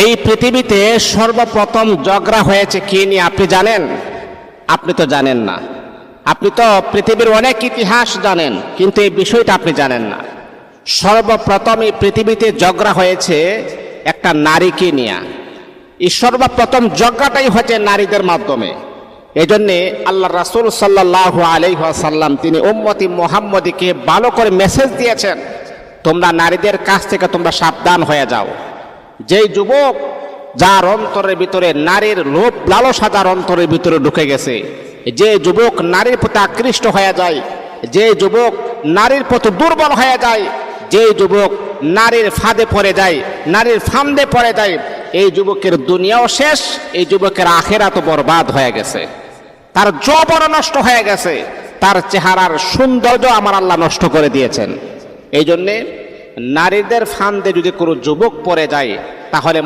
এই পৃথিবীতে সর্বপ্রথম ঝগড়া হয়েছে কি নিয়ে আপনি জানেন? আপনি তো জানেন না। আপনি তো পৃথিবীর অনেক ইতিহাস জানেন, কিন্তু এই বিষয়টা আপনি জানেন না। সর্বপ্রথম এই পৃথিবীতে ঝগড়া হয়েছে একটা নারীকে নিয়ে। এই সর্বপ্রথম ঝগড়াটাই হয়েছে নারীদের মাধ্যমে। এই জন্যে আল্লাহ রাসূল সাল্লাল্লাহু আলাইহি ওয়াসাল্লাম তিনি উম্মতি মুহাম্মদীকে ভালো করে মেসেজ দিয়েছেন, তোমরা নারীদের কাছ থেকে তোমরা সাবধান হয়ে যাও। যেই যুবক যার অন্তরের ভিতরে নারীর লোভ লালসা যার অন্তরের ভিতরে ঢুকে গেছে, যে যুবক নারীর প্রতি আকৃষ্ট হয়ে যায়, যে যুবক নারীর প্রতি দুর্বল হয়ে যায়, যে যুবক নারীর ফাঁদে পড়ে যায়, নারীর ফান্দে পড়ে যায়, এই যুবকের দুনিয়াও শেষ, এই যুবকের আখিরাতও বরবাদ হয়ে গেছে, তার যৌবন নষ্ট হয়ে গেছে, তার চেহারার সৌন্দর্য আমার আল্লাহ নষ্ট করে দিয়েছেন। এই জন্যে নারীদের ফান্দে যদি কোনো যুবক পড়ে যায় তাহলে